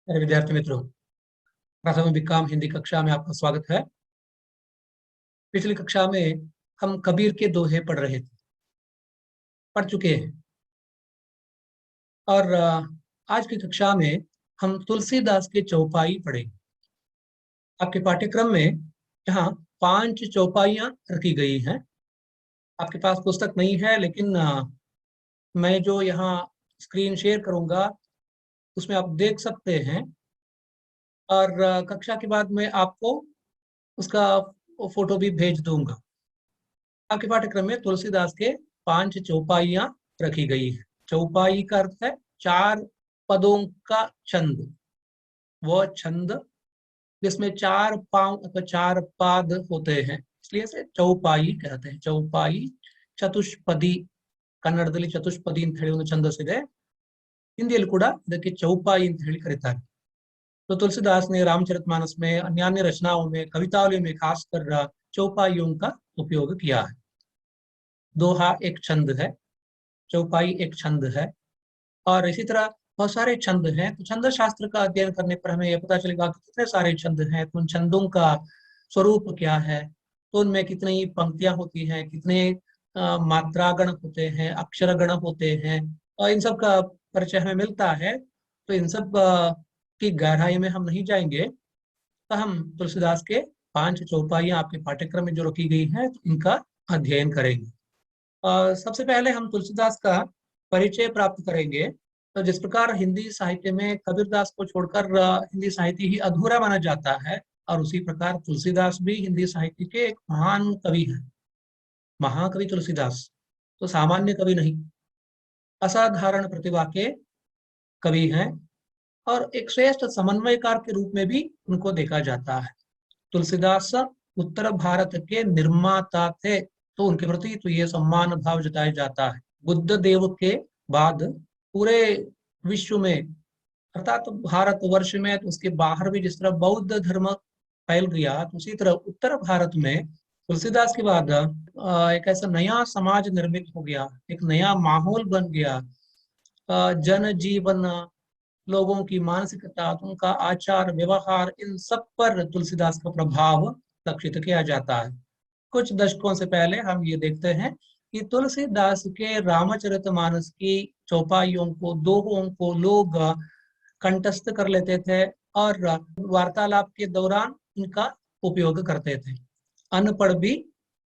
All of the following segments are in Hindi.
मेरे विद्यार्थी मित्रों, प्रथम बीकॉम हिंदी कक्षा में आपका स्वागत है। पिछली कक्षा में हम कबीर के दोहे पढ़ चुके हैं और आज की कक्षा में हम तुलसीदास के चौपाई पढ़ेंगे। आपके पाठ्यक्रम में यहाँ 5 चौपाइयाँ रखी गई हैं। आपके पास पुस्तक नहीं है, लेकिन मैं जो यहाँ स्क्रीन शेयर करूँगा उसमें आप देख सकते हैं और कक्षा के बाद में आपको उसका फोटो भी भेज दूंगा। आपके पाठ्यक्रम में तुलसीदास के 5 चौपाइयां रखी गई है। चौपाई का अर्थ है 4 पदों का छंद। वो छंद जिसमें 4 पांव अथवा 4 पाद होते हैं, इसलिए इसे चौपाई कहते हैं। चौपाई चतुष्पदी, कन्नडದಲ್ಲಿ ಚತುಷ್ಪದಿ ಅಂತ ಹೇಳಿ ಒಂದು ಛಂದಸ್ಸಿದೆ। ಹಿಂದಿಯಲ್ಲಿ ಕೂಡ ಇದಕ್ಕೆ ಚೌಪಾಯಿ ಅಂತ ಹೇಳಿ ಕರೀತಾರೆ। तो तुलसीदास ने रामचरितमानस में, अन्य रचनाओं में, कवितावली में खासकर चौपाइयों का उपयोग किया है। दोहा एक छंद है, चौपाई एक छंद है, और इसी तरह बहुत सारे छंद हैं। तो छंद शास्त्र का अध्ययन करने पर हमें यह पता चलेगा कि कितने सारे छंद हैं, तो उन छंदों का स्वरूप क्या है, तो उनमें कितनी पंक्तियां होती हैं, कितने मात्रागण होते हैं, अक्षरगण होते हैं, और इन सब का परिचय हमें मिलता है। तो इन सब की गहराई में हम नहीं जाएंगे, तो हम तुलसीदास के 5 चौपाइयां आपके पाठ्यक्रम में जो रखी गई हैं, तो इनका अध्ययन करेंगे। सबसे पहले हम तुलसीदास का परिचय प्राप्त करेंगे। तो जिस प्रकार हिंदी साहित्य में कबीरदास को छोड़कर हिंदी साहित्य ही अधूरा माना जाता है, और उसी प्रकार तुलसीदास भी हिंदी साहित्य के एक महान कवि हैं। महाकवि तुलसीदास तो सामान्य कवि नहीं, असाधारण प्रतिभा के कवि हैं, और एक श्रेष्ठ समन्वयकार के रूप में भी उनको देखा जाता है। तुलसीदास उत्तर भारत के निर्माता थे, तो उनके प्रति तो ये सम्मान भाव जताया जाता है। बुद्ध देव के बाद पूरे विश्व में, अर्थात भारत वर्ष में, तो उसके बाहर भी जिस तरह बौद्ध धर्म फैल गया, तो उसी तरह उत्तर भारत में तुलसीदास के बाद एक ऐसा नया समाज निर्मित हो गया, एक नया माहौल बन गया। जन जीवन, लोगों की मानसिकता, उनका आचार व्यवहार, इन सब पर तुलसीदास का प्रभाव लक्षित किया जाता है। कुछ दशकों से पहले हम ये देखते हैं कि तुलसीदास के रामचरितमानस की चौपाइयों को, दोहों को लोग कंठस्थ कर लेते थे और वार्तालाप के दौरान इनका उपयोग करते थे। अनपढ़ भी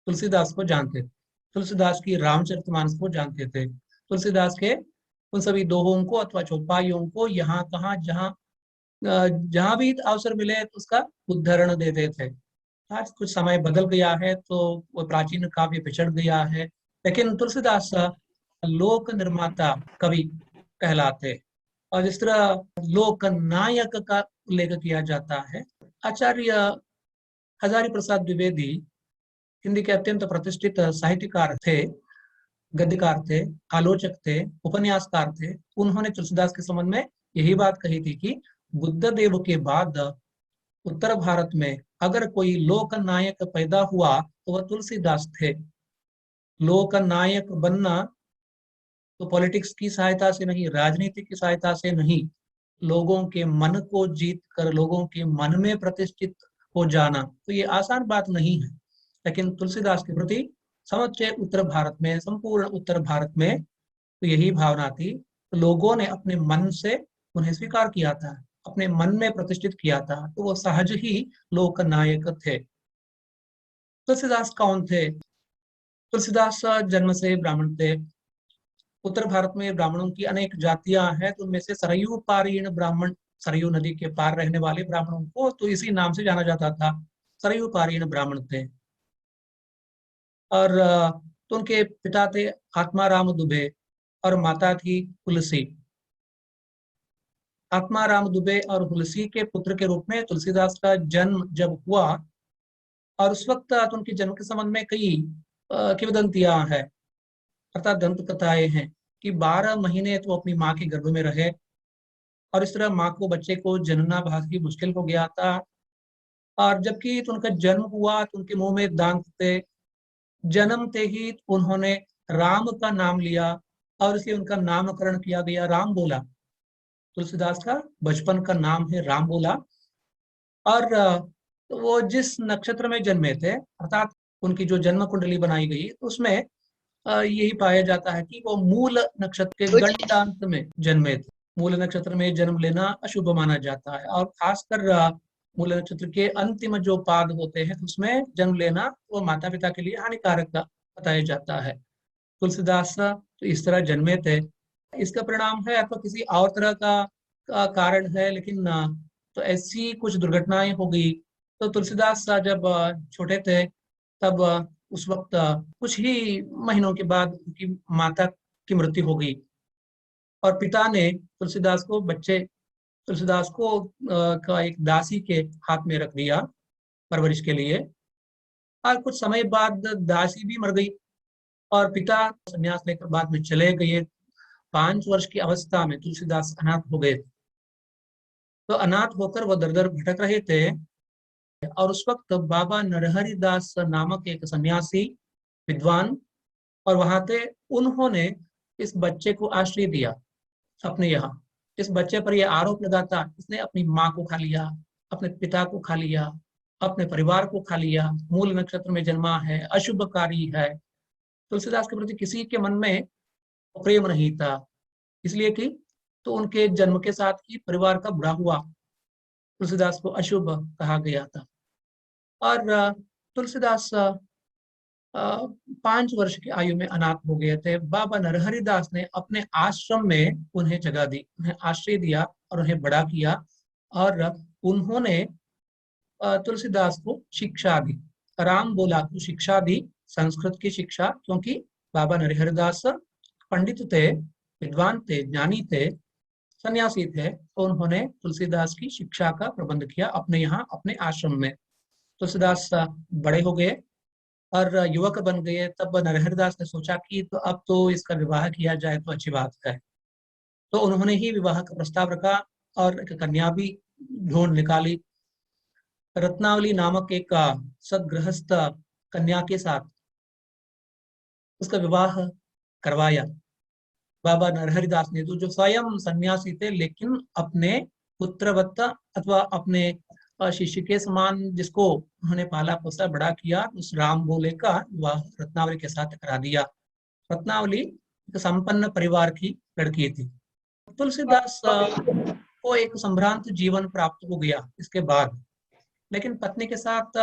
तुलसीदास को जानते थे, तुलसीदास की रामचरितमानस को जानते थे। तुलसीदास के उन सभी दोहों को अथवा चौपाइयों को यहाँ कहाँ जहाँ भी अवसर मिले तो उसका उद्धरण देते थे। आज कुछ समय बदल गया है, तो वो प्राचीन काव्य पिछड़ गया है, लेकिन तुलसीदास लोक निर्माता कवि कहलाते। और जिस तरह लोक नायक का उल्लेख किया जाता है, आचार्य हजारी प्रसाद द्विवेदी हिंदी के अत्यंत प्रतिष्ठित साहित्यकार थे, गद्यकार थे, आलोचक थे, उपन्यासकार थे। उन्होंने तुलसीदास के संबंध में यही बात कही थी कि बुद्ध देव के बाद उत्तर भारत में अगर कोई लोक नायक पैदा हुआ तो वह तुलसीदास थे। लोक नायक बनना तो पॉलिटिक्स की सहायता से नहीं, राजनीति की सहायता से नहीं, लोगों के मन को जीत कर, लोगों के मन में प्रतिष्ठित हो जाना, तो ये आसान बात नहीं है। लेकिन तुलसीदास के प्रति समूचे उत्तर भारत में, संपूर्ण उत्तर भारत में तो यही भावना थी। तो लोगों ने अपने मन से उन्हें स्वीकार किया था, अपने मन में प्रतिष्ठित किया था, तो वो सहज ही लोक नायक थे। तुलसीदास कौन थे? तुलसीदास जन्म से ब्राह्मण थे। उत्तर भारत में ब्राह्मणों की अनेक जातियां हैं, तो उनमें से सरयू पारीण ब्राह्मण, सरयू नदी के पार रहने वाले ब्राह्मणों को तो इसी नाम से जाना जाता था, सरयू पारीण ब्राह्मण थे। और तो उनके पिता थे आत्माराम दुबे और माता थी तुलसी। आत्माराम दुबे और तुलसी के पुत्र के रूप में तुलसीदास का जन्म जब हुआ, और उस वक्त उनके जन्म के संबंध में कई किंवदंतियां हैं, अर्थात दंत कथाएं हैं कि 12 महीने तो अपनी माँ के गर्भ में रहे, और इस तरह माँ को बच्चे को जनना बहुत ही मुश्किल हो गया था। और जबकि तो उनका जन्म हुआ तो उनके मुंह में दांत थे। जन्मते ही उन्होंने राम का नाम लिया और इसलिए उनका नामकरण किया गया, राम बोला। तुलसीदास का बचपन का नाम है रामबोला। और वो जिस नक्षत्र में जन्मे थे, अर्थात उनकी जो जन्म कुंडली बनाई गई उसमें यही पाया जाता है कि वो मूल नक्षत्र के गंडांत में जन्मे थे। मूल नक्षत्र में जन्म लेना अशुभ माना जाता है, और खासकर मूल नक्षत्र के अंतिम जो पाद होते हैं उसमें जन्म लेना वो माता पिता के लिए हानिकारक बताया जाता है। तुलसीदास तो इस तरह जन्मे थे। इसका परिणाम है अथवा किसी और तरह का कारण है, लेकिन तो ऐसी कुछ दुर्घटनाएं हो गई। तो तुलसीदास जब छोटे थे तब उस वक्त कुछ ही महीनों के बाद उनकी माता की मृत्यु हो गई, और पिता ने तुलसीदास को का एक दासी के हाथ में रख दिया परवरिश के लिए। और कुछ समय बाद दासी भी मर गई और पिता संन्यास लेकर बाद में चले गए। 5 वर्ष की अवस्था में तुलसीदास अनाथ हो गए। तो अनाथ होकर वो दर दर भटक रहे थे, और उस वक्त बाबा नरहरि दास नामक एक सन्यासी विद्वान और वहां थे। उन्होंने इस बच्चे को आश्रय दिया अपने यहाँ। इस बच्चे पर यह आरोप लगाता इसने अपनी माँ को खा लिया, अपने पिता को खा लिया, अपने परिवार को खा लिया, मूल नक्षत्र में जन्मा है, अशुभकारी है। तुलसीदास के प्रति किसी के मन में प्रेम नहीं था, इसलिए कि तो उनके जन्म के साथ ही परिवार का बुरा हुआ, तुलसीदास को अशुभ कहा गया था। और तुलसीदास 5 वर्ष की आयु में अनाथ हो गए थे। बाबा नरहरि दास ने अपने आश्रम में उन्हें जगह दी, उन्हें आश्रय दिया और उन्हें बड़ा किया। और उन्होंने तुलसीदास को शिक्षा दी, राम बोला को शिक्षा दी, संस्कृत की शिक्षा, क्योंकि बाबा नरहरि दास पंडित थे, विद्वान थे, ज्ञानी थे, सन्यासी थे। तो उन्होंने तुलसीदास की शिक्षा का प्रबंध किया अपने यहाँ अपने आश्रम में। तुलसीदास बड़े हो गए और युवक बन गए, तब नरहरि दास ने सोचा कि तो अब तो इसका विवाह किया जाए तो अच्छी बात है। तो उन्होंने ही विवाह का प्रस्ताव रखा और एक कन्या भी ढूंढ निकाली। रत्नावली नामक एक सदगृहस्थ कन्या के साथ उसका विवाह करवाया। बाबा नरहरि दास ने तो जो स्वयं सन्यासी थे, लेकिन अपने पुत्रवत्त अथवा अपने शिष्य के समान जिसको उन्होंने पाला पोसा बड़ा किया, उस राम बोले का विवाह रत्नावली के साथ करा दिया। रत्नावली एक संपन्न परिवार की लड़की थी। तुलसीदास को एक संभ्रांत जीवन प्राप्त हो गया इसके बाद, लेकिन पत्नी के साथ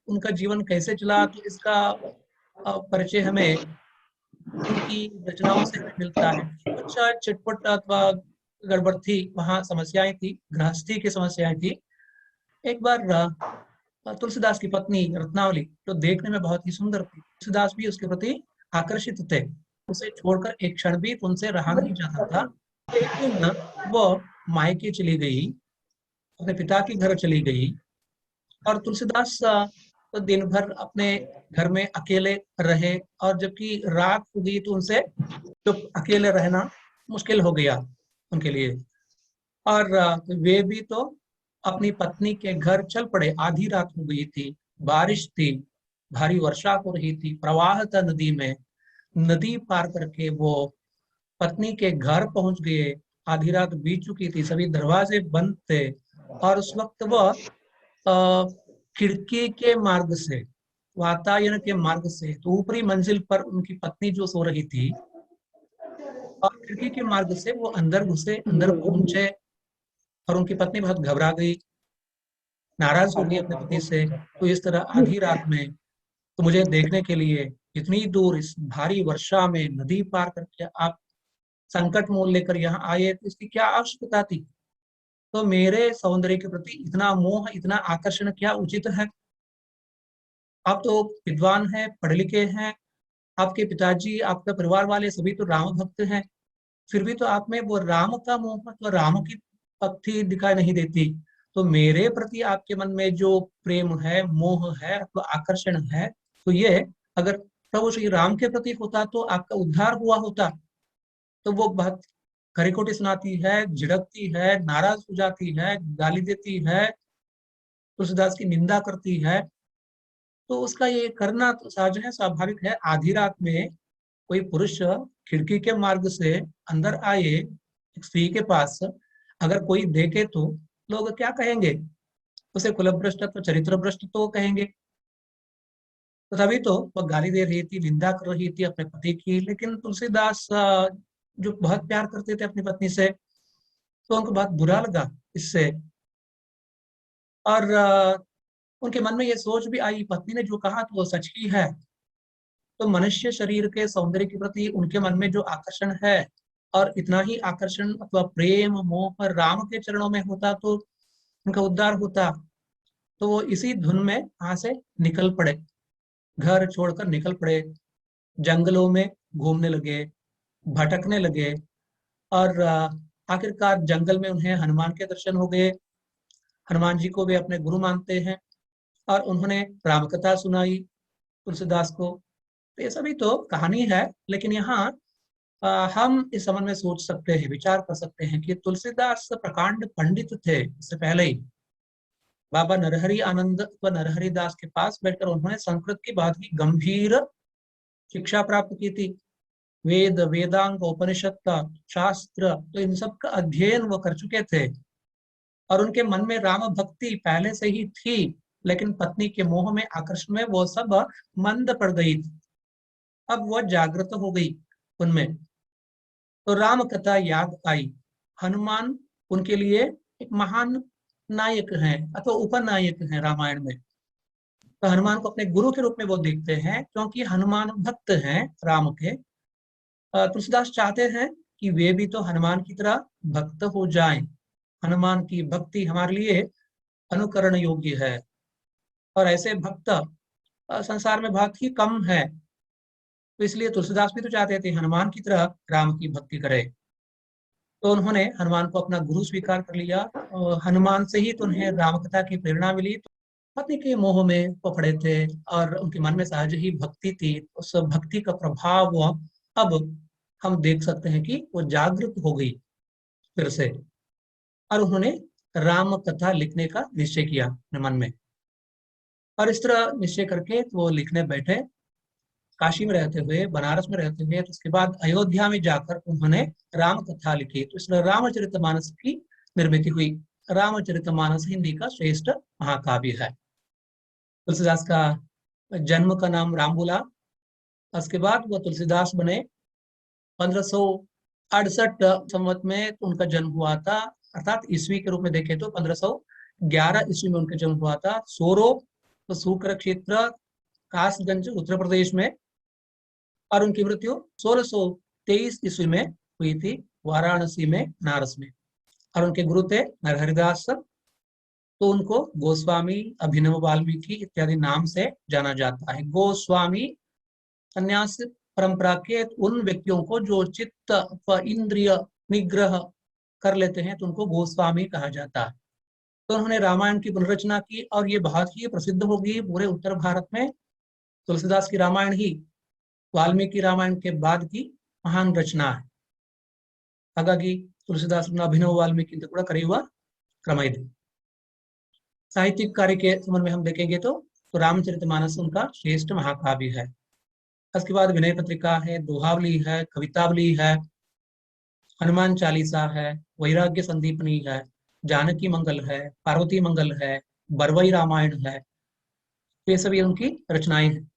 उनका जीवन कैसे चला तो इसका परिचय हमें उनकी रचनाओं से हमें मिलता है। कुछ चिटपुट अथवा गड़बड़ थी, वहां समस्याएं थी, गृहस्थी की समस्याएं थी। एक बार तुलसीदास की पत्नी रत्नावली जो देखने में बहुत ही सुंदर थी, तुलसीदास भी उसके प्रति आकर्षित थे। उसे छोड़कर एक क्षण भी उनसे रहा नहीं जाता था। लेकिन वो मायके चली गई, अपने पिता के घर चली गई, और तुलसीदास तो दिन भर अपने घर में अकेले रहे। और जबकि रात हो गई तो उनसे तो अकेले रहना मुश्किल हो गया उनके लिए। और वे भी तो अपनी पत्नी के घर चल पड़े। आधी रात हो गई थी, बारिश थी, भारी वर्षा हो रही थी, प्रवाह था नदी में। नदी पार करके वो पत्नी के घर पहुंच गए। आधी रात बीत चुकी थी, सभी दरवाजे बंद थे, और उस वक्त वह खिड़की के मार्ग से, वातायन के मार्ग से, तो ऊपरी मंजिल पर उनकी पत्नी जो सो रही थी, और खिड़की के मार्ग से वो अंदर घुसे, अंदर पहुंचे। और उनकी पत्नी बहुत घबरा गई, नाराज हो गई अपने पति से। तो इस तरह आधी रात में तो मुझे देखने के लिए इतनी दूर इस भारी वर्षा में नदी पार करके आप संकट मोल लेकर यहाँ आए, तो इसकी क्या आवश्यकता थी? तो मेरे सौंदर्य के प्रति इतना मोह, इतना आकर्षण क्या उचित है? आप तो विद्वान हैं, पढ़े लिखे हैं, आपके पिताजी, आपका परिवार वाले सभी तो राम भक्त हैं, फिर भी तो आप में वो राम का मोह, तो राम की भक्ति दिखाई नहीं देती। तो मेरे प्रति आपके मन में जो प्रेम है, मोह है, तो आकर्षण है, तो ये अगर प्रभु श्री राम के प्रति होता तो आपका उद्धार हुआ होता। तो वो बहुत खरीखोटी सुनाती है, झिड़कती है, नाराज हो जाती है, गाली देती है, तुलसीदास की निंदा करती है। तो उसका ये करना तो सहज है, स्वाभाविक है। आधी रात में कोई पुरुष खिड़की के मार्ग से अंदर आए एक स्त्री के पास, अगर कोई देखे तो लोग क्या कहेंगे, उसे कुलभ्रष्ट तो चरित्र भ्रष्ट तो कहेंगे। तो तभी तो वह गाली दे रही थी, निंदा कर रही थी अपने पति की। लेकिन तुलसीदास जो बहुत प्यार करते थे अपनी पत्नी से, तो उनको बहुत बुरा लगा इससे। और उनके मन में ये सोच भी आई, पत्नी ने जो कहा तो वो सच ही है। तो मनुष्य शरीर के सौंदर्य के प्रति उनके मन में जो आकर्षण है, और इतना ही आकर्षण अथवा प्रेम मोह राम के चरणों में होता तो उनका उद्धार होता। तो वो इसी धुन में वहां से निकल पड़े, घर छोड़कर निकल पड़े, जंगलों में घूमने लगे, भटकने लगे। और आखिरकार जंगल में उन्हें हनुमान के दर्शन हो गए। हनुमान जी को वे अपने गुरु मानते हैं, और उन्होंने राम कथा सुनाई तुलसीदास को। तो ये सभी तो कहानी है, लेकिन यहाँ हम इस संबंध में सोच सकते हैं, विचार कर सकते हैं कि तुलसीदास प्रकांड पंडित थे। इससे पहले ही बाबा नरहरि आनंद व नरहरि दास के पास बैठकर उन्होंने संस्कृत की बहुत ही गंभीर शिक्षा प्राप्त की थी। वेद वेदांग उपनिषद का शास्त्र, तो इन सब का अध्ययन वो कर चुके थे। और उनके मन में राम भक्ति पहले से ही थी, लेकिन पत्नी के मोह में आकर्षण में वो सब मंद पड़ गई थी। अब वो जागृत हो गई उनमें, तो राम कथा याद आई। हनुमान उनके लिए एक महान नायक हैं अथवा उपनायक हैं रामायण में। तो हनुमान को अपने गुरु के रूप में वो देखते हैं, क्योंकि हनुमान भक्त हैं राम के। तुलसीदास चाहते हैं कि वे भी तो हनुमान की तरह भक्त हो जाएं। हनुमान की भक्ति हमारे लिए अनुकरण योग्य है, और ऐसे भक्त संसार में बहुत ही कम है। तो इसलिए तुलसीदास भी तो चाहते थे हनुमान की तरह राम की भक्ति करे। तो उन्होंने हनुमान को अपना गुरु स्वीकार कर लिया, और हनुमान से ही तो उन्हें राम कथा की प्रेरणा मिली। तो पति के मोह में वो पड़े थे, और उनके मन में सहज ही भक्ति थी। उस भक्ति का प्रभाव अब हम देख सकते हैं कि वो जागृत हो गई फिर से, और उन्होंने राम कथा लिखने का निश्चय किया अपने मन में। और इस तरह निश्चय करके तो वो लिखने बैठे। काशी में रहते हुए, बनारस में रहते हुए, तो उसके बाद अयोध्या में जाकर उन्होंने राम कथा लिखी। तो इसलिए रामचरितमानस की निर्मित हुई। रामचरितमानस हिंदी का श्रेष्ठ महाकाव्य है। तुलसीदास का जन्म का नाम रामबुला। उसके बाद वो तुलसीदास बने 1568 संवत में, तो उनका जन्म हुआ था। अर्थात ईस्वी के रूप में देखें तो 1511 ईस्वी में उनका जन्म हुआ था। सोरो तो सूकर क्षेत्र, कासगंज उत्तर प्रदेश में। और उनकी मृत्यु 1623 ईस्वी में हुई थी, वाराणसी में, बनारस में। और उनके गुरु थे नरहरिदास। तो उनको गोस्वामी, अभिनव वाल्मीकि इत्यादि नाम से जाना जाता है। गोस्वामी संन्यास परंपरा के उन व्यक्तियों को जो चित्त व इंद्रिय निग्रह कर लेते हैं, तो उनको गोस्वामी कहा जाता है। तो उन्होंने रामायण की पुनर्रचना की, और ये बहुत ही प्रसिद्ध हो गई पूरे उत्तर भारत में। तुलसीदास की रामायण ही वाल्मीकि रामायण के बाद की महान रचना है। ಹಾಗಾಗಿ तुलसीदास अभिनव वाल्मीकि ಕೂಡ ಕರೆಯುವ क्रम ಇದೆ। साहित्यिक कार्य के संबंध में हम देखेंगे तो रामचरितमानस उनका श्रेष्ठ महाकाव्य है। उसके बाद विनय पत्रिका है, दोहावली है, कवितावली है, हनुमान चालीसा है, वैराग्य संदीपनी है, जानकी मंगल है, पार्वती मंगल है, बरवई रामायण है। ये सभी उनकी रचनाएं हैं।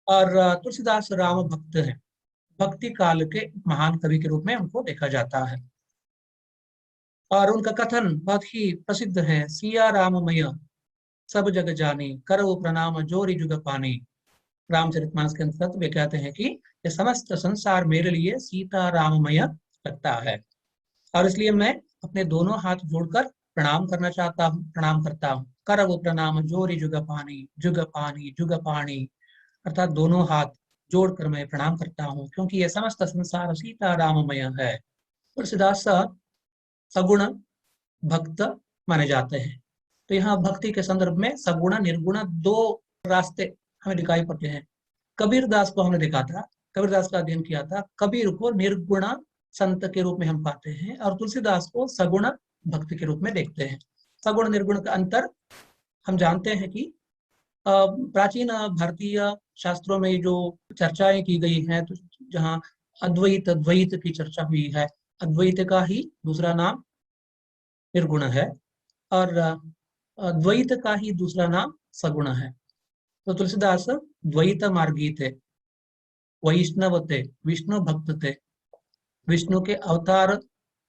और तुलसीदास राम भक्त हैं। भक्ति काल के महान कवि के रूप में उनको देखा जाता है। और उनका कथन बहुत ही प्रसिद्ध है, सिया राममय सब जग जानी, करो प्रणाम जोरी जुग पानी। रामचरितमानस के अंतर्गत वे कहते हैं कि ये समस्त संसार मेरे लिए सीता राममय लगता है, और इसलिए मैं अपने दोनों हाथ जोड़कर प्रणाम करना चाहता हूँ, प्रणाम करता हूँ। करव प्रणाम जोरी जुग पानी, जुग पानी जुग पानी। अर्थात दोनों हाथ जोड़कर मैं प्रणाम करता हूँ, क्योंकि ये समस्त संसार सीता राममय है। तुलसीदास सगुण भक्त माने जाते हैं। तो यहाँ भक्ति के संदर्भ में सगुण निर्गुण दो रास्ते हमें दिखाई पड़ते हैं। कबीरदास को हमने देखा था, कबीरदास का अध्ययन किया था। कबीर को निर्गुण संत के रूप में हम पाते हैं, और तुलसीदास को सगुण भक्त के रूप में देखते हैं। सगुण निर्गुण का अंतर हम जानते हैं कि प्राचीन भारतीय शास्त्रों में जो चर्चाएं की गई हैं, तो जहाँ अद्वैत द्वैत की चर्चा हुई है, अद्वैत का ही दूसरा नाम निर्गुण है और द्वैत का ही दूसरा नाम सगुण है। तो तुलसीदास द्वैत मार्गी थे, वैष्णव थे, विष्णु भक्त थे, विष्णु के अवतार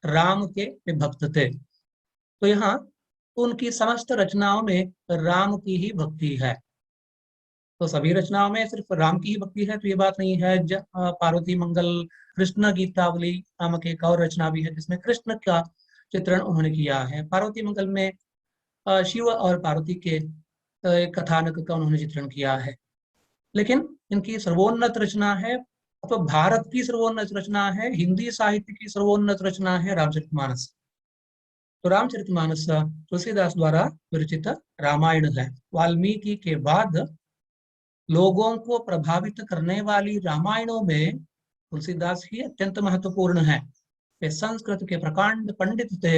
राम के भक्त थे। तो यहाँ उनकी समस्त रचनाओं में राम की ही भक्ति है। तो सभी रचनाओं में सिर्फ राम की ही भक्ति है तो ये बात नहीं है। पार्वती मंगल, कृष्ण गीतावली नामक एक और रचना भी है जिसमें कृष्ण का चित्रण उन्होंने किया है। पार्वती मंगल में शिव और पार्वती के कथानक का उन्होंने चित्रण किया है। लेकिन इनकी सर्वोन्नत रचना है, तो भारत की सर्वोन्नत रचना है, हिंदी साहित्य की सर्वोन्नत रचना है रामचरितमानस। तो रामचरितमानस तुलसीदास द्वारा विरचित रामायण है। वाल्मीकि के बाद लोगों को प्रभावित करने वाली रामायणों में तुलसीदास ही अत्यंत महत्वपूर्ण है। वे संस्कृत के प्रकांड पंडित थे,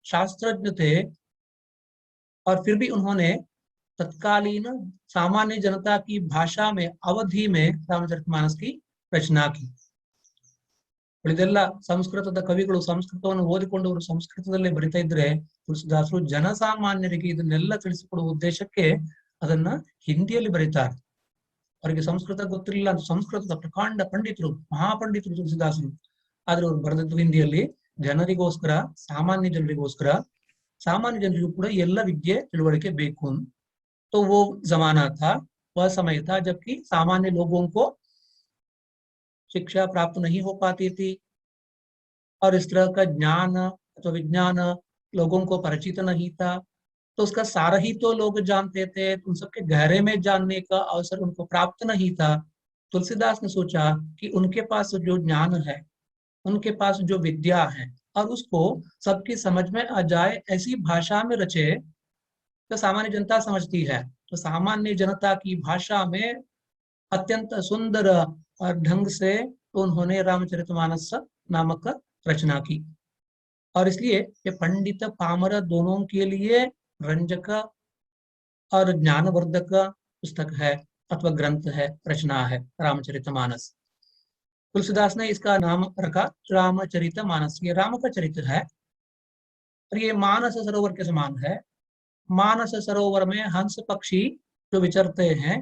शास्त्रज्ञ थे, और फिर भी उन्होंने तत्कालीन सामान्य जनता की भाषा में, अवधि में रामचरितमानस की रचना की। ಉಳಿದೆಲ್ಲ ಸಂಸ್ಕೃತದ ಕವಿಗಳು ಸಂಸ್ಕೃತವನ್ನು ಓದಿಕೊಂಡವರು ಸಂಸ್ಕೃತದಲ್ಲೇ ಬರಿತಾ ಇದ್ರೆ, ತುಳಸಿದಾಸರು ಜನಸಾಮಾನ್ಯರಿಗೆ ಇದನ್ನೆಲ್ಲ ತಿಳಿಸಿಕೊಡುವ ಉದ್ದೇಶಕ್ಕೆ ಅದನ್ನ ಹಿಂದಿಯಲ್ಲಿ ಬರೀತಾರೆ. ಅವರಿಗೆ ಸಂಸ್ಕೃತ ಗೊತ್ತಿರಲಿಲ್ಲ ಅಂತ ಸಂಸ್ಕೃತದ ಪ್ರಕಾಂಡ ಪಂಡಿತರು, ಮಹಾಪಂಡಿತರು ತುಳಸಿದಾಸರು, ಆದ್ರೆ ಅವರು ಬರೆದದ್ದು ಹಿಂದಿಯಲ್ಲಿ ಜನರಿಗೋಸ್ಕರ, ಸಾಮಾನ್ಯ ಜನರಿಗೋಸ್ಕರ. सामान्य जनरिಗೂ ಕೂಡ ಎಲ್ಲ विद्ये तिलवड़के ಬೇಕು। तो वो जमाना था, वह समय था जबकि सामान्य लोगों को शिक्षा प्राप्त नहीं हो पाती थी और इस तरह का ज्ञान अथवा विज्ञान लोगों को परिचित नहीं था। तो उसका सारा ही तो लोग जानते थे, उन सबके गहरे में जानने का अवसर उनको प्राप्त नहीं था। तुलसीदास ने सोचा कि उनके पास जो ज्ञान है, उनके पास जो विद्या है, और उसको सबकी समझ में आ जाए ऐसी भाषा में रचे तो सामान्य जनता समझती है। तो सामान्य जनता की भाषा में अत्यंत सुंदर और ढंग से तो उन्होंने रामचरितमानस नामक रचना की। और इसलिए ये पंडित पामर दोनों के लिए रंजक और ज्ञानवर्धक पुस्तक है अथवा ग्रंथ है, रचना है रामचरितमानस। तुलसीदास ने इसका नाम रखा रामचरितमानस। ये राम का चरित्र है और ये मानस सरोवर के समान है। मानस सरोवर में हंस पक्षी जो विचरते हैं,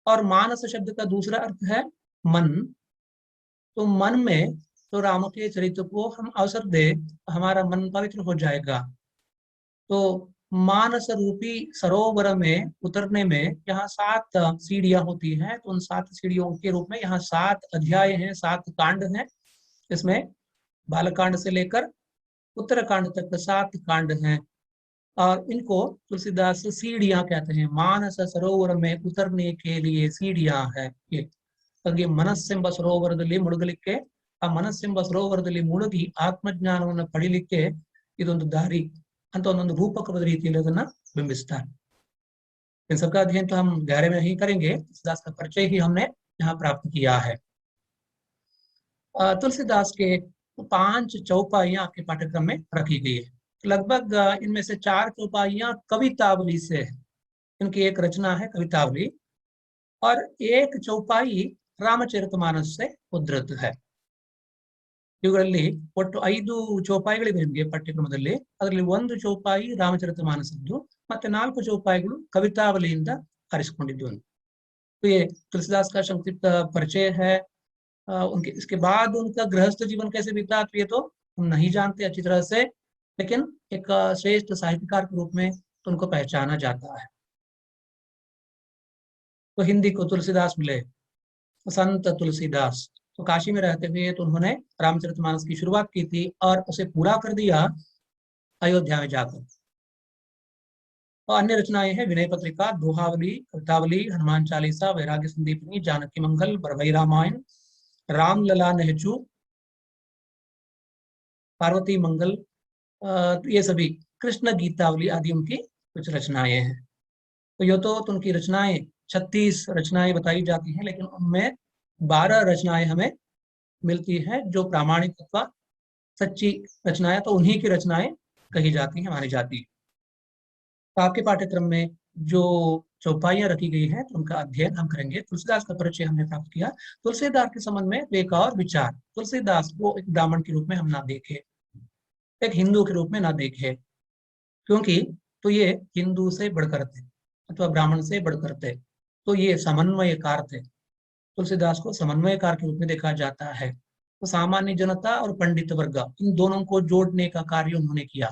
और मानस शब्द का दूसरा अर्थ है मन। तो मन में तो राम के चरित्र को हम अवसर दे, हमारा मन पवित्र हो जाएगा। तो मानस रूपी सरोवर में उतरने में यहाँ 7 सीढ़ियां होती हैं। तो उन 7 सीढ़ियों के रूप में यहाँ 7 अध्याय हैं, 7 कांड हैं। इसमें बालकांड से लेकर उत्तरकांड तक 7 कांड हैं और इनको तुलसीदास सीढ़ियां कहते हैं। मानस सरोवर में उतरने के लिए सीढ़ियां है ये। ಹಾಗೆ ಮನಸ್ಸೆಂಬ ಸರೋವರದಲ್ಲಿ ಮುಳುಗಲಿಕ್ಕೆ, ಆ ಮನಸ್ಸೆಂಬ ಸರೋವರದಲ್ಲಿ ಮುಳುಗಿ ಆತ್ಮಜ್ಞಾನವನ್ನು ಪಡಿಲಿಕ್ಕೆ ಇದೊಂದು ದಾರಿ ಅಂತ ಒಂದೊಂದು ರೂಪಕವಾದ ರೀತಿಯಲ್ಲಿ ಅದನ್ನ ಬಿಂಬಿಸ್ತಾರೆ। इन सबका अध्ययन तो हम गहरे में नहीं करेंगे, तुलसीदास का परिचय ही हमने यहाँ प्राप्त किया है। तुलसीदास के 5 चौपाइयां आपके पाठ्यक्रम में रखी गई है। लगभग इनमें से 4 चौपाइयां कवितावली से है। इनकी एक रचना है कवितावली और एक चौपाई रामचरितमानस से उद्धृत है। ಇವುಗಳಲ್ಲಿ ಒಟ್ಟು 5 ಚೌಪಾಯಿಗಳಿವೆ ನಿಮಗೆ ಪಠ್ಯಕ್ರಮದಲ್ಲಿ. ಅದರಲ್ಲಿ 1 ಚೌಪಾಯಿ ರಾಮಚರಿತಮಾನಸದ್ದು ಮತ್ತೆ 4 ಚೌಪಾಯಿಗಳು ಕವಿತಾವಲಿಯಿಂದ ಆರಿಸಿಕೊಂಡಿದ್ದು। तो ये तुलसीदास का संक्षिप्त परिचय है। उनके इसके बाद उनका गृहस्थ जीवन कैसे बीता तो ये तो हम नहीं जानते अच्छी तरह से, लेकिन एक श्रेष्ठ साहित्यकार के रूप में तो उनको पहचाना जाता है। तो हिंदी को तुलसीदास मिले, संत तुलसीदास। तो काशी में रहते हुए तो उन्होंने रामचरितमानस की शुरुआत की थी और उसे पूरा कर दिया अयोध्या में जाकर। और अन्य रचनाएं हैं विनय पत्रिका, दोहावली, कवितावली, हनुमान चालीसा, वैराग्य संदीपनी, जानकी मंगल, बरवई रामायण, रामलला नेहचू, पार्वती मंगल, ये सभी कृष्ण गीतावली आदि उनकी कुछ रचनाएं हैं। तो ये तो उनकी रचनाएं 36 रचनाएं बताई जाती हैं, लेकिन उनमें 12 रचनाएं हमें मिलती हैं जो प्रामाणिक अथवा सच्ची रचनाएं, तो उन्हीं की रचनाएं कही जाती हैं, मानी जाती है। तो आपके पाठ्यक्रम में जो चौपाइयां रखी गई हैं तो उनका अध्ययन हम करेंगे। तुलसीदास का परिचय हमने प्राप्त किया। तुलसीदास के संबंध में एक और विचार, तुलसीदास को एक ब्राह्मण के रूप में हम ना देखे, एक हिंदू के रूप में ना देखे, क्योंकि तो ये हिंदू से बढ़कर थे अथवा ब्राह्मण से बढ़कर थे, तो ये समन्वयकार थे। तुलसीदास को समन्वयकार के रूप में देखा जाता है। तो सामान्य जनता और पंडित वर्ग, इन दोनों को जोड़ने का कार्य उन्होंने किया।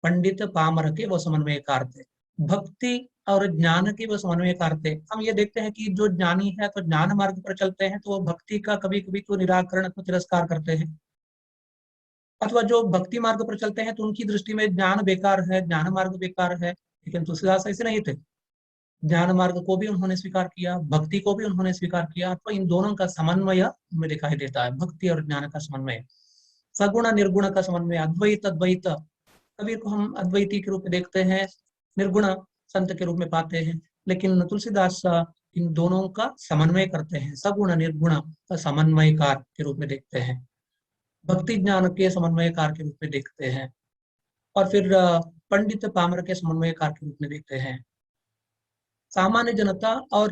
पंडित पामर के वो समन्वयकार थे, भक्ति और ज्ञान के वो समन्वयकार थे। हम ये देखते हैं कि जो ज्ञानी है तो ज्ञान मार्ग पर चलते हैं, तो वो भक्ति का कभी कभी तो निराकरण अथवा तिरस्कार करते हैं, अथवा जो भक्ति मार्ग पर चलते हैं तो उनकी दृष्टि में ज्ञान बेकार है, ज्ञान मार्ग बेकार है। लेकिन तुलसीदास ऐसे नहीं थे, ज्ञान मार्ग को भी उन्होंने स्वीकार किया, भक्ति को भी उन्होंने स्वीकार किया। तो इन दोनों का समन्वय हमें दिखाई देता है, भक्ति और ज्ञान का समन्वय, सगुण निर्गुण का समन्वय, अद्वैत अद्वैत। कबीर को हम अद्वैती के रूप में देखते हैं, निर्गुण संत के रूप में पाते हैं, लेकिन तुलसीदास इन दोनों का समन्वय करते हैं, सगुण निर्गुण का समन्वयकार के रूप में देखते हैं, भक्ति ज्ञान के समन्वयकार के रूप में देखते हैं, और फिर पंडित पामर के समन्वयकार के रूप में देखते हैं। सामान्य जनता और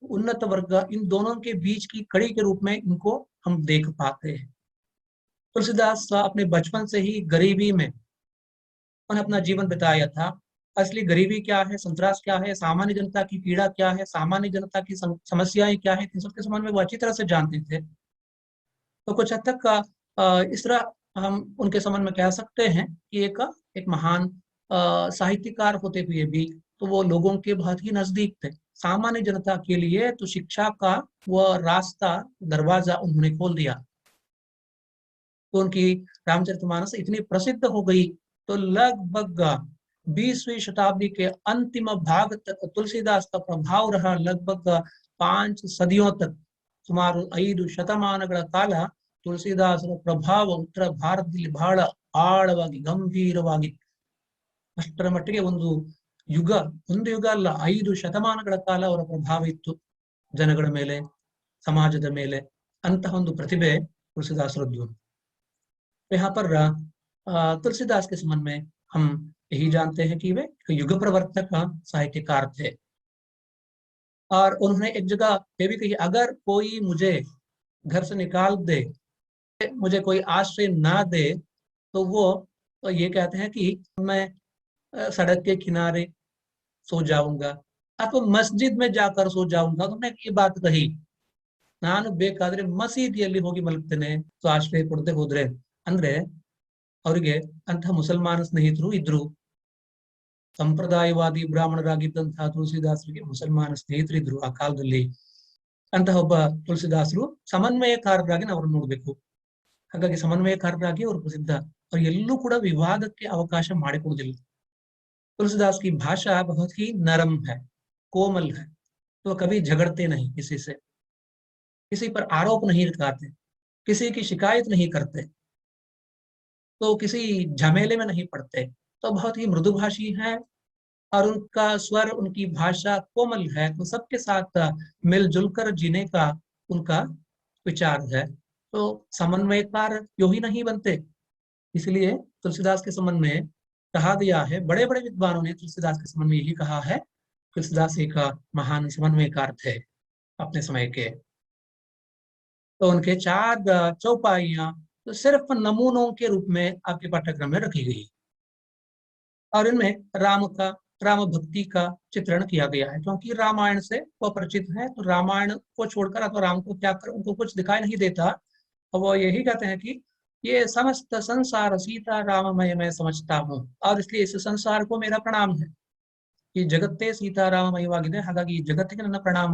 उन्नत वर्ग, इन दोनों के बीच की कड़ी के रूप में इनको हम देख पाते हैं। तुलसीदास अपने बचपन से ही गरीबी में उन्होंने अपना जीवन बिताया था। असली गरीबी क्या है, संतरास क्या है, सामान्य जनता की पीड़ा क्या है, सामान्य जनता की समस्याएं क्या है, इन सबके संबंध में वो अच्छी तरह से जानते थे। तो कुछ हद तक इस तरह हम उनके संबंध में कह सकते हैं कि एक महान साहित्यकार होते हुए भी तो वो लोगों के बहुत ही नजदीक थे। सामान्य जनता के लिए तो शिक्षा का वह रास्ता, दरवाजा उन्होंने खोल दिया। तो उनकी रामचरितमानस इतनी प्रसिद्ध हो गई, तो लगभग 20वीं शताब्दी के अंतिम भाग तक तुलसीदास का प्रभाव रहा। लगभग 5 सदियों तक, ಸುಮಾರು 5 ಶತಮಾನಗಳ ಕಾಲ ತುಳಸಿದಾಸರ ಪ್ರಭಾವ ಉತ್ತರ ಭಾರತದಲ್ಲಿ ಬಹಳ ಆಳವಾಗಿ ಗಂಭೀರವಾಗಿ, ಅಷ್ಟರ ಮಟ್ಟಿಗೆ ಒಂದು ಯುಗ ಅಲ್ಲ, 5 ಶತಮಾನಗಳ ಕಾಲ ಅವರ ಪ್ರಭಾವ ಇತ್ತು ಜನಗಳ ಮೇಲೆ, ಸಮಾಜದ ಮೇಲೆ। ಅಂತಹ ಒಂದು ಪ್ರತಿಭೆ ತುಳಸಿದಾಸರದ್ದು। यहाँ पर तुलसीदास के संबंध में हम यही जानते हैं कि वे युग प्रवर्तक साहित्यकार थे। और उन्होंने एक जगह ये भी कही, अगर कोई मुझे घर से निकाल दे, मुझे कोई आश्रय ना दे, तो वो तो ये कहते हैं कि मैं सड़क के किनारे सो जाऊंगा अथवा मस्जिद में जाकर सो जाऊंगा। तो उन्होंने ये बात कही, ನಾನು ಬೇಕಾದ್ರೆ ಮಸೀದಿಯಲ್ಲಿ ಹೋಗಿ ಮಲಗ್ತೇನೆ, ಸೊ ಆಶ್ರಯ ಕೊಡದೆ ಹೋದ್ರೆ। ಅಂದ್ರೆ ಅವರಿಗೆ ಅಂತಹ ಮುಸಲ್ಮಾನ ಸ್ನೇಹಿತರು ಇದ್ರು, ಸಂಪ್ರದಾಯವಾದಿ ಬ್ರಾಹ್ಮಣರಾಗಿದ್ದಂತಹ ತುಳಸಿದಾಸರಿಗೆ ಮುಸಲ್ಮಾನ ಸ್ನೇಹಿತರಿದ್ರು ಆ ಕಾಲದಲ್ಲಿ। ಅಂತಹ ಒಬ್ಬ ತುಳಸಿದಾಸರು ಸಮನ್ವಯಕಾರರಾಗಿ ನಾವು ನೋಡ್ಬೇಕು। ಹಾಗಾಗಿ ಸಮನ್ವಯಕಾರರಾಗಿ ಅವರು ಪ್ರಸಿದ್ಧ। और ಎಲ್ಲೂ ಕೂಡ ವಿವಾದಕ್ಕೆ ಅವಕಾಶ ಮಾಡಿಕೊಡುವುದಿಲ್ಲ। तुलसीदास की भाषा बहुत ही नरम है, कोमल है, तो कभी झगड़ते नहीं किसी से, किसी पर आरोप नहीं लगाते, किसी की शिकायत नहीं करते, तो किसी झमेले में नहीं पड़ते। तो बहुत ही मृदुभाषी है और उनका स्वर, उनकी भाषा कोमल है, तो सबके साथ मिलजुल कर जीने का उनका विचार है। तो समन्वयकार क्यों ही नहीं बनते। इसलिए तुलसीदास के संबंध में कहा गया है, बड़े बड़े विद्वानों ने तुलसीदास के संबंध में यही कहा है, तुलसीदास एक महान समन्वयकार थे अपने समय के। तो उनके 4 चौपाइयां तो सिर्फ नमूनों के रूप में आपके पाठ्यक्रम में रखी गई, और इनमें राम भक्ति का चित्रण किया गया है। क्योंकि रामायण से वो परिचित है, तो रामायण को छोड़कर अथवा राम को त्याग कर उनको कुछ दिखाई नहीं देता। और वो यही कहते हैं कि ये समस्त संसार सीता राममय मैं समझता हूँ, और इसलिए इस संसार को मेरा प्रणाम है। ಈ ಜಗತ್ತೇ ಸೀತಾರಾಮಮಯವಾಗಿದೆ, ಹಾಗಾಗಿ ಈ ಜಗತ್ತಿಗೆ ನನ್ನ ಪ್ರಣಾಮ।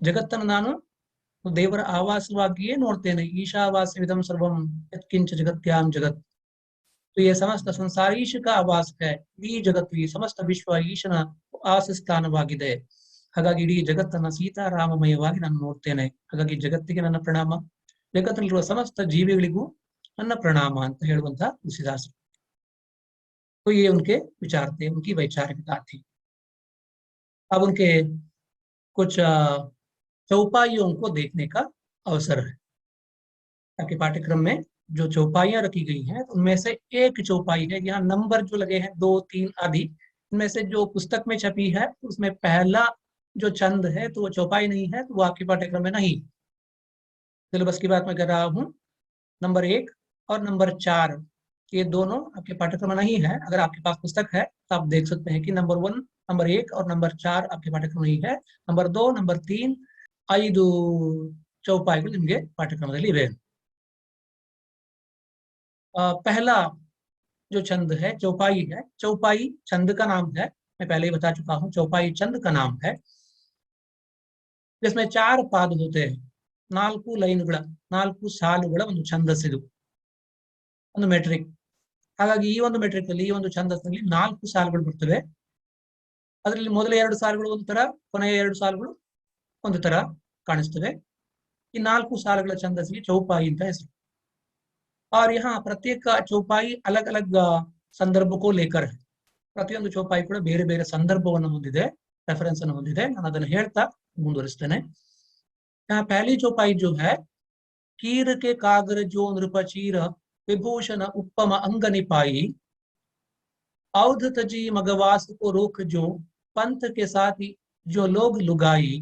ಜಗತ್ತನ್ನು ನಾನು ದೇವರ ಆವಾಸವಾಗಿಯೇ ನೋಡ್ತೇನೆ। ಈಶಾವಾಸ್ಯವಿದಂ ಸರ್ವಂ ಯತ್ಕಿಂಚ ಜಗತ್ಯಾಂ ಜಗತ್, तो ये समस्त संसार ईश का आवास है। इडೀ ಜಗತ್ತು, ಈ ಸಮಸ್ತ ವಿಶ್ವ ಈಶನ ಆಸಸ್ಥಾನವಾಗಿದೆ। ಹಾಗಾಗಿ ಇಡೀ ಜಗತ್ತನ್ನ ಸೀತಾರಾಮಮಯವಾಗಿ ನಾನು ನೋಡ್ತೇನೆ, ಹಾಗಾಗಿ ಜಗತ್ತಿಗೆ ನನ್ನ ಪ್ರಣಾಮ, ಜಗತ್ತಲ್ಲಿರುವ ಸಮಸ್ತ ಜೀವಿಗಳಿಗೂ ನನ್ನ ಪ್ರಣಾಮ ಅಂತ ಹೇಳುವಂತಹ ತುಳಸಿದಾಸರು। तो ये उनके विचार थे, उनकी वैचारिकता थी। अब उनके कुछ चौपाइयों को देखने का अवसर है। आपके पाठ्यक्रम में जो चौपाइयां रखी गई हैं, उनमें से एक चौपाई है, यहाँ नंबर जो लगे हैं 2, 3 आदि, इनमें से जो पुस्तक में छपी है उसमें पहला जो छंद है तो वो चौपाई नहीं है, तो वो आपके पाठ्यक्रम में नहीं। सिलेबस की बात मैं कर रहा हूँ। नंबर 1 और नंबर 4 ये दोनों आपके पाठ्यक्रम में नहीं है। अगर आपके पास पुस्तक है तो आप देख सकते हैं कि नंबर 1 और नंबर 4 आपके पाठ्यक्रम नहीं है। नंबर 2 नंबर 3 ಐದು ಚೌಪಾಯಿಗಳು ನಿಮಗೆ पाठ्यक्रमದಲ್ಲಿ ಇವೆ। पहला जो छंद है चौपाई है। चौपाई छंद का नाम है, मैं पहले ही बता चुका हूँ, चौपाई छंद का नाम है, जिसमें 4 पाद होते हैं। 4 ಲೈನ್ಗಳ 4 ಸಾಲುಗಳ ಒಂದು ಛಂದಸ್ಸಿದು, ಒಂದು ಮೆಟ್ರಿಕ್। ಹಾಗಾಗಿ ಈ ಒಂದು ಮೆಟ್ರಿಕ್ ಅಲ್ಲಿ, ಈ ಒಂದು ಛಂದಸ್ಸಿನಲ್ಲಿ 4 ಸಾಲುಗಳು ಬರ್ತವೆ। ಅದರಲ್ಲಿ ಮೊದಲ 2 ಸಾಲುಗಳು ಒಂದು ತರ, ಕೊನೆಯ 2 ಸಾಲುಗಳು ಒಂದು ತರ ಕಾಣಿಸ್ತವೆ। ಈ 4 ಸಾಲುಗಳ ಛಂದಸ್ಸಿಗೆ ಚೌಪಾಯಿ ಅಂತ ಹೆಸರು। और यहाँ प्रत्येक चौपाई अलग अलग संदर्भ को लेकर है। ಪ್ರತಿಯೊಂದು ಚೌಪಾಯಿ ಕೂಡ ಬೇರೆ ಬೇರೆ ಸಂದರ್ಭವನ್ನು ಹೊಂದಿದೆ, ರೆಫರೆನ್ಸ್ ಅನ್ನು ಹೊಂದಿದೆ। ನಾನು ಅದನ್ನು ಹೇಳ್ತಾ ಮುಂದುವರಿಸ್ತೇನೆ। यहाँ पहली चौपाई जो है, कीर के कागर जो नृपचीर विभूषण उपम अंग निपाई, औध तजी मगवास को रोक जो पंथ के साथी जो लोग लुगाई,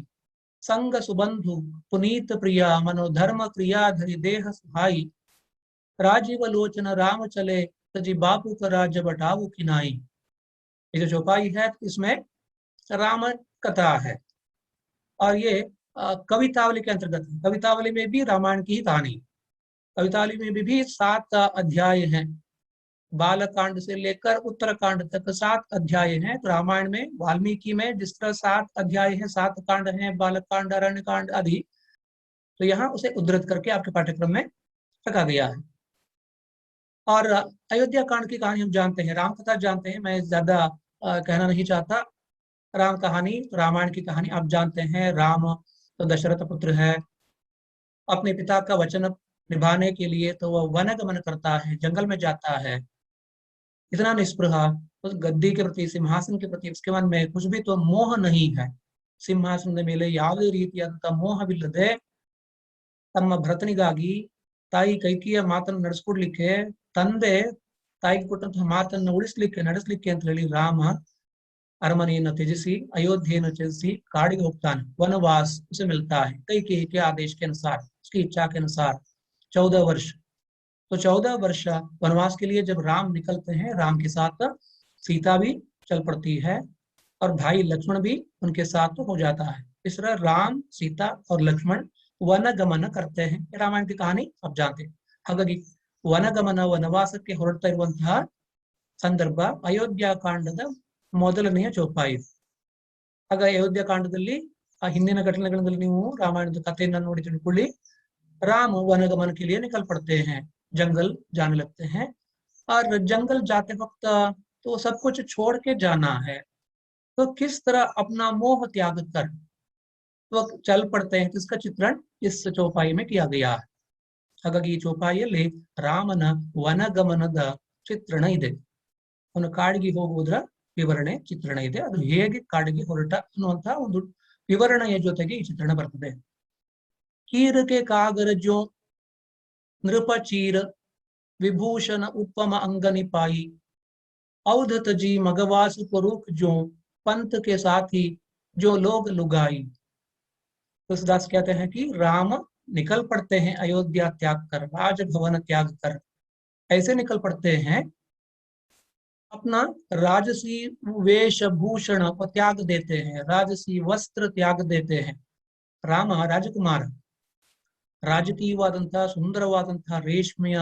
संग सुबंधु पुनीत प्रिया मनोधर्म क्रियाधरि देह सुहाई, राजीव लोचन राम चले तजी बापू का राज्य बटाऊ किनाई। ये जो चौपाई है इसमें राम कथा है और ये कवितावली के अंतर्गत है। कवितावली में भी रामायण की ही कहानी। कवितावली में भी 7 अध्याय हैं। बालकांड से लेकर उत्तरकांड तक 7 अध्याय हैं। तो रामायण में वाल्मीकि में जिस तरह 7 अध्याय हैं, 7 कांड हैं, बालकांड अरण्य कांड आदि, तो यहाँ उसे उद्धृत करके आपके पाठ्यक्रम में रखा गया है। और अयोध्या कांड की कहानी हम जानते हैं, राम कथा जानते हैं, मैं ज्यादा कहना नहीं चाहता। राम कहानी, रामायण की कहानी आप जानते हैं। राम तो दशरथ पुत्र है, अपने पिता का वचन निभाने के लिए तो वह वनगमन करता है, जंगल में जाता है। इतना निस्पृह उस गद्दी के प्रति, सिंहासन के प्रति उसके मन में कुछ भी तो मोह नहीं है। ಸಿಂಹಾಸನದ ಮೇಲೆ ಯಾವುದೇ ರೀತಿಯಾದಂತಹ ಮೋಹವಿಲ್ಲದೆ ತಮ್ಮ ಭರತನಿಗಾಗಿ ತಾಯಿ ಕೈಕಿಯ ಮಾತನ್ನು ನಡೆಸ್ಕೊಡ್ಲಿಕ್ಕೆ, ತಂದೆ ತಾಯಿಗೆ ಕೊಟ್ಟಂತಹ ಮಾತನ್ನು ಉಳಿಸ್ಲಿಕ್ಕೆ, ನಡೆಸಲಿಕ್ಕೆ ಅಂತ ಹೇಳಿ ರಾಮ अरमनेಯನ್ನು ತ್ಯಜಿಸಿ, अयोध्यೆಯನ್ನು ತ್ಯಜಿಸಿ ಕಾಡಿಗೆ ಹೋಗ್ತಾನೆ। वनवास उसे मिलता है कैकेयी के आदेश के अनुसार, उसकी इच्छा के अनुसार 14 वर्ष। तो 14 वर्ष वनवास के लिए जब राम निकलते हैं, राम के साथ सीता भी चल पड़ती है और भाई लक्ष्मण भी उनके साथ हो जाता है। इस तरह राम, सीता और लक्ष्मण ವನಗಮನ करते हैं। रामायण की कहानी आप जानते हैं। ಹಾಗಾಗಿ ವನಗಮನ, ವನವಾಸಕ್ಕೆ ಹೊರಡ್ತಾ ಇರುವಂತಹ ಸಂದರ್ಭ ಅಯೋಧ್ಯ ಕಾಂಡದ ಮೊದಲನೆಯ ಚೌಪಾಯಿ। ಆಗ ಅಯೋಧ್ಯ ಕಾಂಡದಲ್ಲಿ ಆ ಹಿಂದಿನ ಘಟನೆಗಳಲ್ಲಿ ನೀವು ರಾಮಾಯಣದ ಕಥೆಯನ್ನು ನೋಡಿ ತಿಳ್ಕೊಳ್ಳಿ। राम वनगमन के लिए निकल पड़ते हैं, जंगल जाने लगते हैं। और जंगल जाते वक्त तो सब कुछ छोड़ के जाना है, तो किस तरह अपना मोह त्याग कर वो चल पड़ते हैं, इसका चित्रण इस चौपाई में किया गया है। ಹಾಗಾಗಿ ಈ ಚೌಪಾಯಿಯಲ್ಲಿ ರಾಮನ ವನಗಮನದ ಚಿತ್ರಣ ಇದೆ, ಅವನು ಕಾಡಿಗೆ ಹೋಗುವುದರ ವಿವರಣೆ ಚಿತ್ರಣ ಇದೆ। ಅದು ಹೇಗೆ ಕಾಡಿಗೆ ಹೊರಟ ಅನ್ನುವಂತಹ ಒಂದು ವಿವರಣೆಯ ಜೊತೆಗೆ ಈ ಚಿತ್ರಣ ಬರ್ತದೆ। कीर के कागर जो नृपचीर विभूषण उपम अंग निपाई, औध तजी मगवास पुरुख जो पंथ के साथी जो लोग लुगाई। तुलसीदास कहते हैं कि राम निकल पड़ते हैं अयोध्या त्याग कर, राजभवन त्याग कर। ऐसे निकल पड़ते हैं, अपना राजसी वेशभूषण को त्याग देते हैं, राजसी वस्त्र त्याग देते हैं। राम राजकुमार ರಾಜಕೀಯವಾದಂತಹ ಸುಂದರವಾದಂತಹ ರೇಷ್ಮೆಯ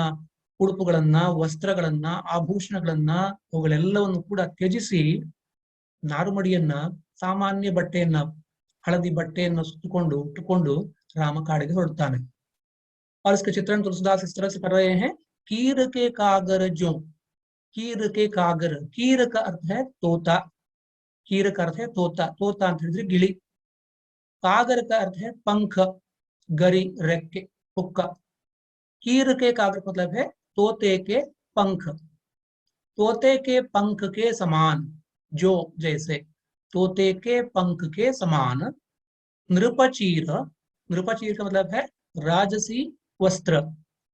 ಉಡುಪುಗಳನ್ನ, ವಸ್ತ್ರಗಳನ್ನ, ಆಭೂಷಣಗಳನ್ನ ಅವುಗಳೆಲ್ಲವನ್ನು ಕೂಡ ತ್ಯಜಿಸಿ ನಾರುಮಡಿಯನ್ನ, ಸಾಮಾನ್ಯ ಬಟ್ಟೆಯನ್ನ, ಹಳದಿ ಬಟ್ಟೆಯನ್ನು ಸುತ್ತಕೊಂಡು ಉಟ್ಟುಕೊಂಡು राम काडिगे ಹೊರಡ್ತಾನೆ। और इसके चित्रण तुलसीदास इस तरह से कर रहे हैं। कीर के कागर जो, कीर के कागर, कीर का अर्थ है तोता, कीर का अर्थ है तोता, तोता ಅಂತ ಹೇಳಿದ್ರೆ ಗಿಳಿ। कागर का अर्थ है पंख, गरी, रेक्के, हुक्का। कीर के कागर मतलब है तोते के पंख, तोते के पंख के समान, जो जैसे तोते के पंख के समान। नृपचीर, नृपचीर का मतलब है राजसी वस्त्र,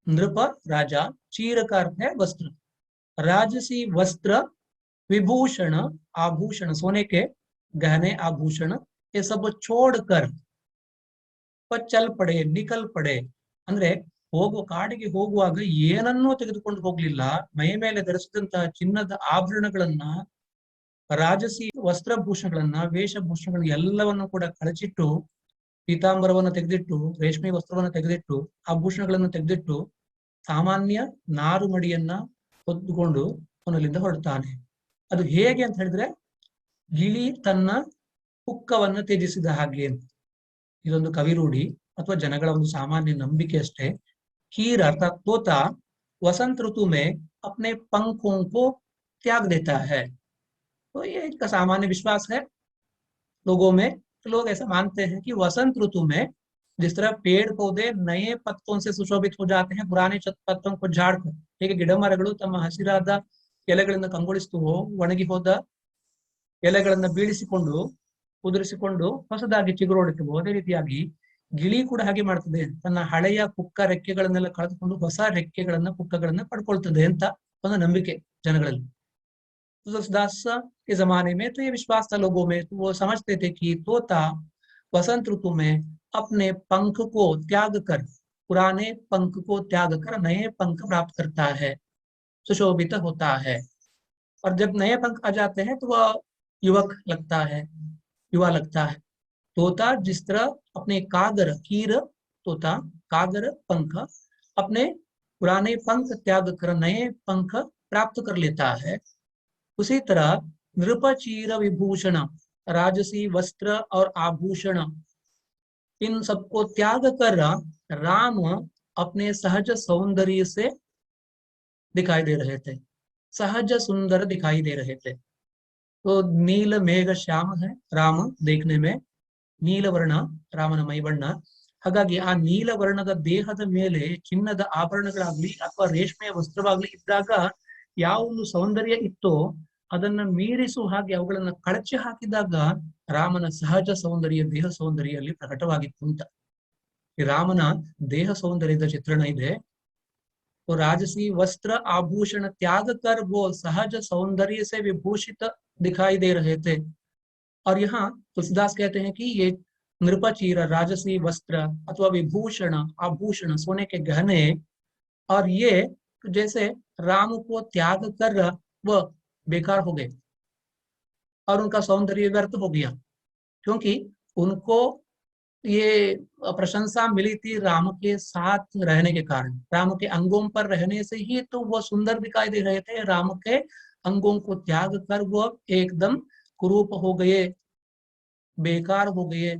नृप राजा, चीर का अर्थ है वस्त्र, राजसी वस्त्र विभूषण आभूषण, सोने के गहने आभूषण, ये सब छोड़कर चल पड़े, निकल पड़े ಅಂದ್ರೆ ಹೋಗುವ ಕಾಡಿಗೆ ಹೋಗುವಾಗ ಏನನ್ನೂ ತೆಗೆದುಕೊಂಡು ಹೋಗ್ಲಿಲ್ಲ, ಮೈ ಮೇಲೆ ಧರಿಸಿದಂತಹ ಚಿನ್ನದ ಆಭರಣಗಳನ್ನ, ರಾಜಸಿ ವಸ್ತ್ರಭೂಷಣಗಳನ್ನ, ವೇಷಭೂಷಣಗಳನ್ನ ಎಲ್ಲವನ್ನು ಕೂಡ ಕಳಚಿಟ್ಟು, ಪೀತಾಂಬರವನ್ನು ತೆಗೆದಿಟ್ಟು, ರೇಷ್ಮೆ ವಸ್ತ್ರವನ್ನು ತೆಗೆದಿಟ್ಟು, ಆಭೂಷಣಗಳನ್ನು ತೆಗೆದಿಟ್ಟು, ಸಾಮಾನ್ಯ ನಾರುಮಡಿಯನ್ನ ಹೊತ್ತುಕೊಂಡು ಅವನಲ್ಲಿಂದ ಹೊರಡ್ತಾನೆ. ಅದು ಹೇಗೆ ಅಂತ ಹೇಳಿದ್ರೆ, ಗಿಳಿ ತನ್ನ ಹುಕ್ಕವನ್ನು ತ್ಯಜಿಸಿದ ಹಾಗೆ ಅಂತ. ಇದೊಂದು ಕವಿರೂಢಿ ಅಥವಾ ಜನಗಳ ಒಂದು ಸಾಮಾನ್ಯ ನಂಬಿಕೆ ಅಷ್ಟೇ. कीर अर्थात तोता वसंत ऋतु में अपने पंखों को त्याग देता है। तो ये एक सामान्य विश्वास है लोगों में। तो लोग ऐसा मानते हैं कि वसंत ऋतु में जिस तरह पेड़ पौधे नए पत्तों से सुशोभित हो जाते हैं, पुराने पत्तों को झाड़कर, ಹೇಗೆ ಗಿಡ ಮರಗಳು ತಮ್ಮ ಹಸಿರಾದ ಎಲೆಗಳನ್ನು ಕಂಗೊಳಿಸುತ್ತವೋ, ಒಣಗಿ ಹೋದ ಎಲೆಗಳನ್ನು ಬೀಳಿಸಿಕೊಂಡು ಉದುರಿಸಿಕೊಂಡು ಹೊಸದಾಗಿ ಚಿಗುರೊಡೆಯುತ್ತವೋ, ಅದೇ ರೀತಿಯಾಗಿ ಗಿಳಿ ಕೂಡ ಹಾಗೆ ಮಾಡ್ತದೆ. ತನ್ನ ಹಳೆಯ ಪುಕ್ಕ ರೆಕ್ಕೆಗಳನ್ನೆಲ್ಲ ಕಳೆದುಕೊಂಡು ಹೊಸ ರೆಕ್ಕೆಗಳನ್ನ, ಪುಕ್ಕಗಳನ್ನ ಪಡ್ಕೊಳ್ತದೆ ಅಂತ ಒಂದು ನಂಬಿಕೆ ಜನಗಳಲ್ಲಿ. तुलसीदास के जमाने में तो ये विश्वास था लोगों में। तो वो समझते थे कि तोता वसंत ऋतु में अपने पंख को त्याग कर, पुराने पंख को त्याग कर नए पंख प्राप्त करता है, सुशोभित होता है। और जब नए पंख आ जाते हैं तो वह युवक लगता है, युवा लगता है। तोता जिस तरह अपने कागर, कीर तोता, कागर पंख, अपने पुराने पंख त्याग कर नए पंख प्राप्त कर लेता है, उसी तरह नृपचीर विभूषण, राजसी वस्त्र और आभूषण, इन सबको त्याग कर राम अपने सहज सौंदर्य से दिखाई दे रहे थे, सहज सुंदर दिखाई दे रहे थे। तो नील मेघ श्याम है राम देखने में, ನೀಲವರ್ಣ ರಾಮನ ಮೈಬಣ್ಣ. ಹಾಗಾಗಿ ಆ ನೀಲವರ್ಣದ ದೇಹದ ಮೇಲೆ ಚಿನ್ನದ ಆಭರಣಗಳಾಗ್ಲಿ ಅಥವಾ ರೇಷ್ಮೆಯ ವಸ್ತ್ರವಾಗ್ಲಿ ಇದ್ದಾಗ ಯಾವ ಒಂದು ಸೌಂದರ್ಯ ಇತ್ತೋ ಅದನ್ನ ಮೀರಿಸುವ ಹಾಗೆ ಅವುಗಳನ್ನ ಕಳಚಿ ಹಾಕಿದಾಗ ರಾಮನ ಸಹಜ ಸೌಂದರ್ಯ, ದೇಹ ಸೌಂದರ್ಯ ಅಲ್ಲಿ ಪ್ರಕಟವಾಗಿತ್ತು ಅಂತ. ಈ ರಾಮನ ದೇಹ ಸೌಂದರ್ಯದ ಚಿತ್ರಣ ಇದೆ. ರಾಜಸಿ ವಸ್ತ್ರ ಆಭೂಷಣ त्याग कर वो सहज सौंदर्य से विभूषित दिखाई दे रहे थे। और यहाँ तुलसीदास कहते हैं कि ये नृपचीर, राजसी वस्त्र अथवा विभूषण, आभूषण, सोने के गहने, और ये जैसे राम को त्याग कर वह बेकार हो गए और उनका सौंदर्य व्यर्थ हो गया, क्योंकि उनको ये प्रशंसा मिली थी राम के साथ रहने के कारण। राम के अंगों पर रहने से ही तो वह सुंदर दिखाई दे रहे थे। राम के अंगों को त्याग कर वह एकदम कुरूप हो गए, बेकार हो गए,